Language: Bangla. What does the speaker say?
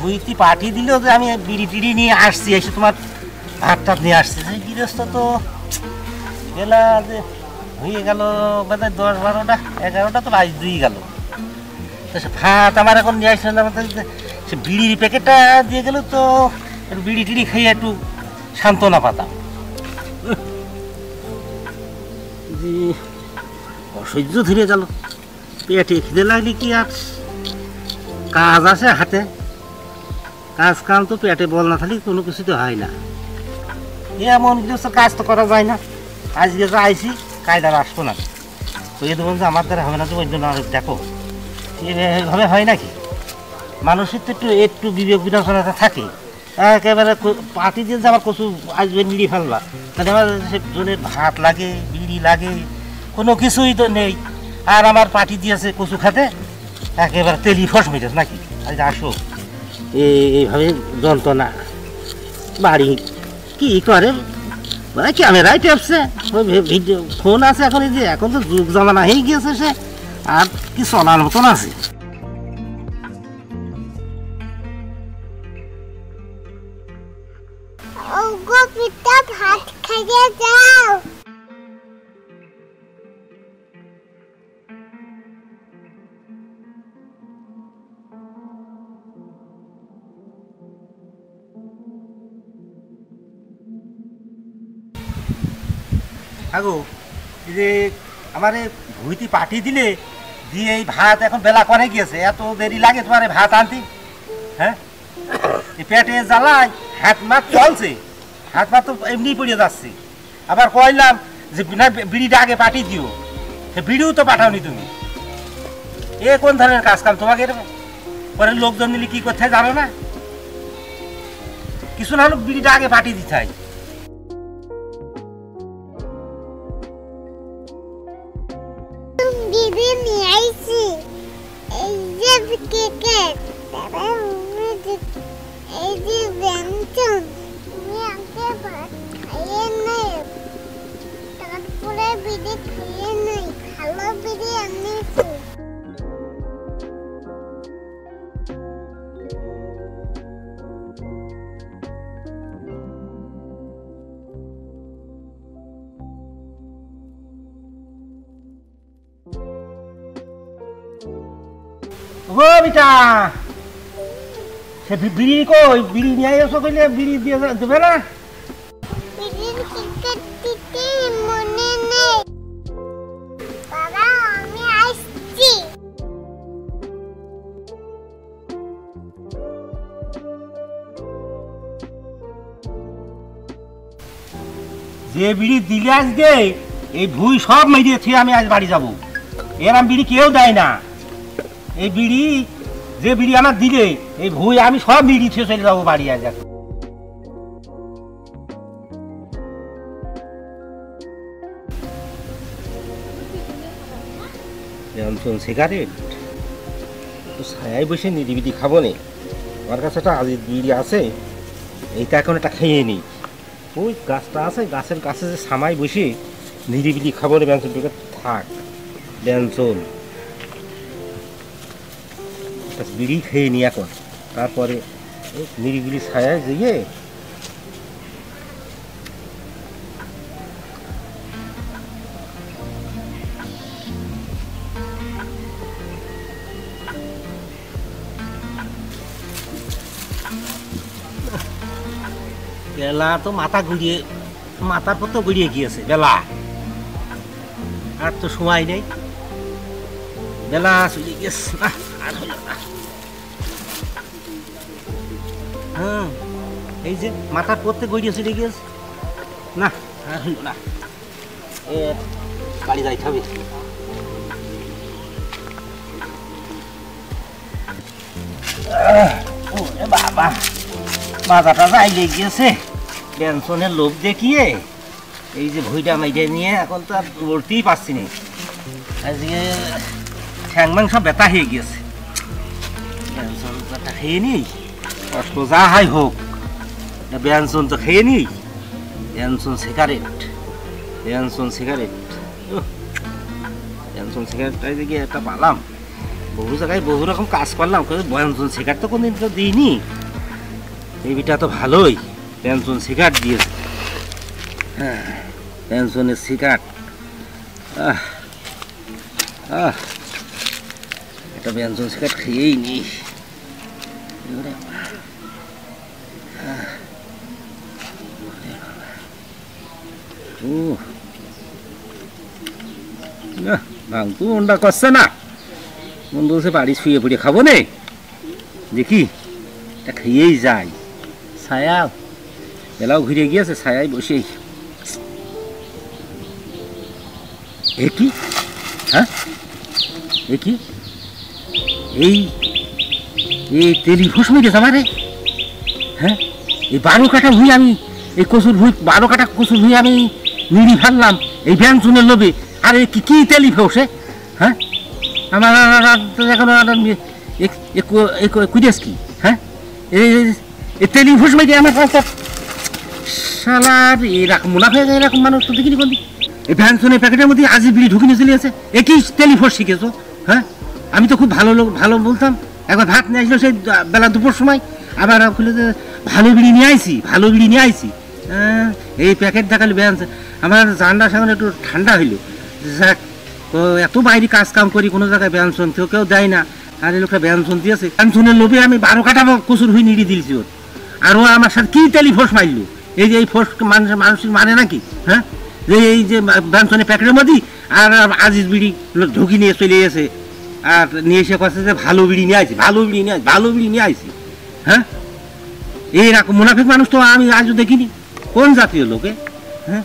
ভুইতি পাঠিয়ে দিলেও যে আমি বিড়ি টিড়ি নিয়ে আসছি, এসে তোমার হাতটা নিয়ে আসছি। গৃহস্থ তো বেলা যে হয়ে গেল বোধ হয় 10-12টা 11টা তো বাজতেই গেল। তো সে ভাত আমার এখন নিয়ে আসছে না, সে বিড়ির প্যাকেটটা দিয়ে গেল তো একটু বিড়ি টিড়ি খাইয়ে একটু সান্ত্বনা পাতাম। যে অসহ্য ধীরে গেল, পেটে খিদে লাগলে কি আর কাজ আছে হাতে? কাজ কাম তো পেটে বল না থাকলে কোনো কিছু তো হয় না। এমন কিছু কাজ তো করা যায় না। আজকে তো আইসি, কায়দার আসবো না তো এ দেবেন যে আমার দ্বারা হবে না, তো ওই জন্য আর দেখো এভাবে হয় নাকি? মানুষের তো একটু একটু বিবেক বিবেচনাটা থাকে। একেবারে পাটি দিয়ে যে আমার কচু আসবে নিড়ি ফেলবা, তাহলে আমার সে জনের ভাত লাগে, বিড়ি লাগে, কোনো কিছুই তো নেই। আর আমার পাটি দিয়েছে কচু খাতে, একেবারে তেলি ফস মেরেছ নাকি? আজ আসো এইভাবে যন্ত্রণা। বাড়ি কি করে ক্যামেরায় টেপছে, ভিডিও ফোন আছে এখন, এই যে এখন তো যুগ জামানা হয়ে গিয়েছে, সে আর কি চলার মতন আছে। ভাত খাইয়ে যাও। আগো এই যে আমার ভুইতি পাঠিয়ে দিলে দিয়ে এই ভাত এখন বেলা করে গিয়েছে, এত দেরি লাগে তোমার ভাত আনতে? হ্যাঁ, এই পেটে জ্বালায় হাত মাত চলছে, হাত মাত তো এমনি পড়ে যাচ্ছে। আবার কইলাম যে না বিড়িটা আগে পাঠিয়ে দিও, সে বিড়িও তো পাঠাওনি তুমি। এ কোন ধরনের কাজ কাম? তোমাকে পরে লোকজন নিলে কি করতে জানো না? কিছু না হলে বিড়িটা আগে পাঠিয়ে দিতে হয়। দিদি নিয়ে আইছি এই যে কেকেট, এই যে ব্যঞ্জন, তুমি আগে ভাত খাইয়ে নেই, তারপরে বিড়ি খাইয়ে নেই, ভালো বিড়ি আনিছি। ও বিটা, সে বিড়ি কই? বিড়ি নিয়ে এসো, কইলে বিড়ি দিয়ে দেবে না? বিড়ির কেকেট দিতে মনে নেই বাবা, আমি আসছি। যে বিড়ি দিলে আজকে এই ভুই সব মেরিয়ে থেকে আমি আজ বাড়ি যাবো। এরম বিড়ি কেউ দেয় না। এই বিড়ি যে বিড়ি আমার দিলে এই ভুই আমি সব বিড়ি থেকে চলে যাবো বাড়ি আজ। সিগারেট তো ছায়ায় বসে নিরিবিলি খাবো নি। আমার কাছে একটা আজির বিড়ি আছে, এইটা এখন একটা খেয়ে নিই। ওই গাছটা আছে, গাছের কাছে যে সামাই বসে নিরিবিলি খাবো রে। ব্যঞ্জন থাক, ব্যঞ্জন বিড়ি খেয়ে নি এখন, তারপরে নিরিবিলি ছায়ায় যেয়ে বেলা তো মাথার পর তো গড়িয়ে গিয়েছে বেলা, আর তো সময় নেই, বেলা চলে গেছে না, আর হলো না। হ্যাঁ, এই যে মাথার পর থেকে গড়িয়ে চলে গিয়েছে না, আর হলো না। বাড়ি যাইতে হবে। বাবা, মাথাটা যাইলে গিয়েছে টেনশনের লোভ দেখিয়ে। এই যে ভুইটা মাইটা নিয়ে এখন তো আর লড়তেই পারছি না। আজকে ঠ্যাং মাং সব ব্যথা হয়ে গিয়েছে। ব্যঞ্জনটা খেয়ে নিই, কষ্ট যা হয় হোক, ব্যঞ্জন তো খেয়ে নিই। ব্যঞ্জন সিগারেট, ব্যঞ্জন সিগারেট, ব্যঞ্জন সিগারেটটাই গিয়ে একটা পালাম। বহু জায়গায় বহু রকম কাজ করলাম, ব্যঞ্জন সিগারেট তো কোনদিন তো দিইনি। এই বিটা তো ভালোই পেনশন সিগারেট দিয়েছে। হ্যাঁ, পেনশনের সিগারেট। একটা পেনশন সিগারেট খেয়েই নি। ভাঙতু অন্ডা করছে না, বন্ধু সে বাড়ি শুয়ে পড়ে খাবো নে, দেখি এটা খেয়েই যাই। ছায়া বেলাও ঘুরে গিয়েছে, ছায়ায় বসেই। এ কি? হ্যাঁ, এ কি? এই তেলি ফোস মেরেছে আমারে। হ্যাঁ, এই 12 কাঠা ভুঁই আমি, এই কচুর ভুঁই 12 কাঠা কচুর ভুঁই আমি নিড়ি ফেললাম এই ভ্যান চুনের লোভে। আর কি তেলি ফোসে? হ্যাঁ, আমার এখন কুইরেস কি? হ্যাঁ, এই তেলি ফোস মেরে আমার শালার এরকম মুনাফা এরকম মানুষ তো দেখিনি কোনদিন। এই ভ্যান চুনের প্যাকেটের মধ্যে আজি বিড়ি ঢুকিয়ে চলে আছে। এ কি তেলি ফোস শিখেছো? হ্যাঁ, আমি তো খুব ভালো লোক, ভালো বলতাম। একবার ভাত নিয়ে আসলো সেই বেলা দুপুর সময়, আবার খুলে ভালো বিড়ি নিয়ে আইছি, ভালো বিড়ি নিয়ে আইছি। এই প্যাকেট দেখালে বেয়ানছে আমার জানটা সামনে একটু ঠান্ডা হইলো। যাক, এত বাইরে কাজ কাম করি, কোনো জায়গায় বেয়ানশন কেউ দেয় না, আর এই লোকটা বেয়ানশন দিয়েছে। বেয়ানশনের লোভে আমি 12 কাঠা কচুর হয়ে নিড়ি দিয়েছি ওর। আর ও আমার সাথে কি তেলি ফোস মারলো। এই যে এই ফোস মানুষের মানে নাকি? হ্যাঁ, যে এই যে বেয়ানশনের প্যাকেটের মধ্যে আর আজিজ বিড়ি ঢুকি নিয়ে চলে গেছে। আর নিয়ে এসে কথা যে ভালো বিড়ি নিয়ে আইছি, ভালো বিড়ি নিয়ে আইছি, ভালো বিড়ি নিয়ে আইছি। হ্যাঁ, এইরকম মুনাফিক মানুষ তো আমি আজও দেখিনি। কোন জাতীয় লোকে? হ্যাঁ,